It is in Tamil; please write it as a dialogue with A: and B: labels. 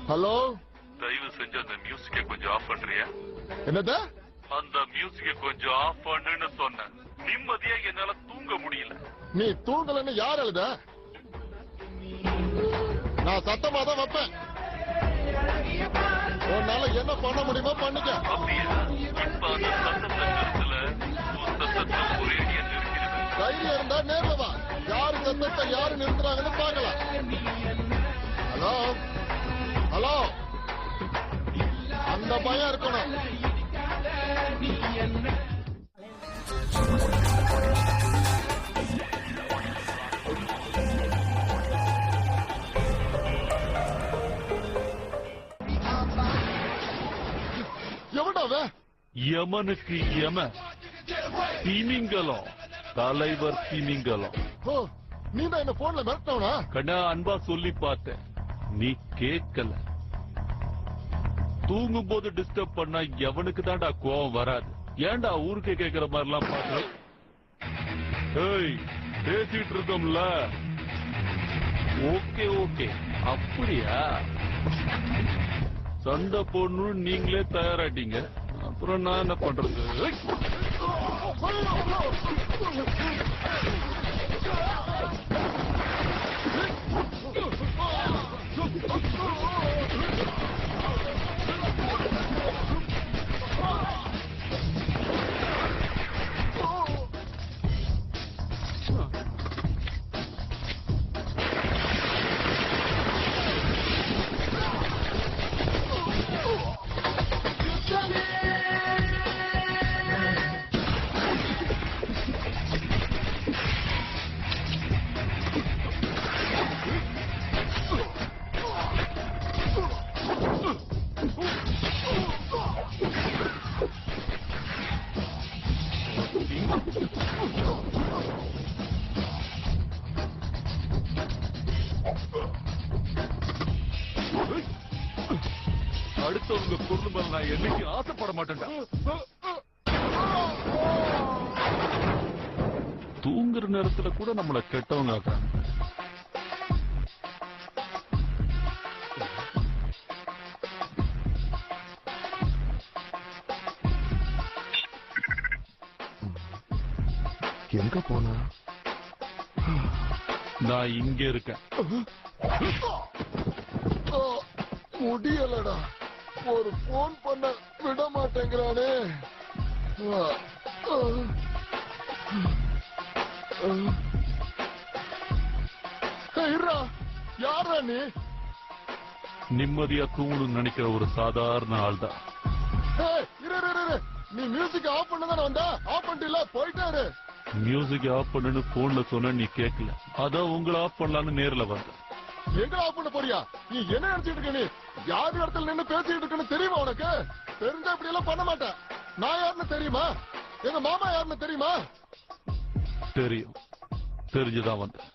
A: ஹலோ,
B: தயவு செஞ்சு அந்த மியூசிக்கை கொஞ்சம் ஆஃப் பண்றியா?
A: என்னது?
B: அந்த மியூசிக்கை கொஞ்சம் ஆஃப் பண்ணுன்னு சொன்னேன். நிம்மதியா என்னால தூங்க முடியல.
A: நீ தூங்கலன்னு யார் எழுத? நான் சத்தமா தான் வைப்பேன். உன்னால என்ன பண்ண முடியுமோ பண்ணிக்க.
B: அப்படியா? இப்ப அந்த சத்தத்தை நிறுத்தல, சத்தத்தை ஒரேடியா நிறுத்திடுவேன்.
A: தைரியம் இருந்தா நேர்ல வா. யாரு சத்தத்தை யாரு நிறுத்துறாங்கன்னு பாக்கலாம். ஹலோ ஹலோ, அந்த பயம் இருக்கணும். எவனாவே?
B: யமனுக்கு யம திமிங்கலம், தலைவர் திமிங்கலம்.
A: ஓ, நீ தான் என்ன போன்ல மிரட்டவனா?
B: கண்ணா அன்பா சொல்லி பார்த்தேன், நீ கேட்கல. தூங்கும் போது டிஸ்டர்ப் பண்ணா எவனுக்கு தான்டா கோவம் வராது. ஏன்டா ஊருக்கே கேட்கிற மாதிரி எல்லாம் பாக்குற? ஏய், பேசிட்டு இருக்கோம்ல. ஓகே ஓகே, அப்படியா? சண்டை போடணும் நீங்களே தயாராட்டீங்க, அப்புறம் நான் என்ன பண்றது? அடுத்தவங்க பொருள் மேல நான் என்னைக்கு ஆசைப்பட மாட்டேன்டா. தூங்குற நேரத்துல கூட நம்மள கெட்டவங்க ஆக்குறாங்க.
A: எங்க போனா?
B: நான் இங்க இருக்கேன்.
A: முடியலடா, ஒரு போன் பண்ண விட மாட்டேங்கிறானே. யாரா நீ?
B: நிம்மதியா தூங்கணும்னு நினைக்கிற ஒரு சாதாரண ஆள் தான்.
A: நீ மியூசிக் ஆஃப் பண்ணதான வந்தா? ஆஃப் பண்ணிட்டு போயிட்டாரு.
B: மியூசிக் ஆஃப் பண்ணுன்னு போன்ல சொன்ன நீ கேட்கல, அதான் உங்களை ஆஃப் பண்ணலான்னு நேர்ல வந்த.
A: எங்க ஆஃப் பண்ண போறியா? நீ என்ன நினைச்சிட்டு இருக்க? நீ யாரு இடத்துல நின்று பேசிட்டு இருக்கன்னு தெரியுமா உனக்கு? தெரிஞ்சா இப்படி எல்லாம் பண்ண மாட்டேன். நான் யாருன்னு தெரியுமா? எங்க மாமா யாருன்னு தெரியுமா?
B: தெரியும், தெரிஞ்சுதான் வந்தேன்.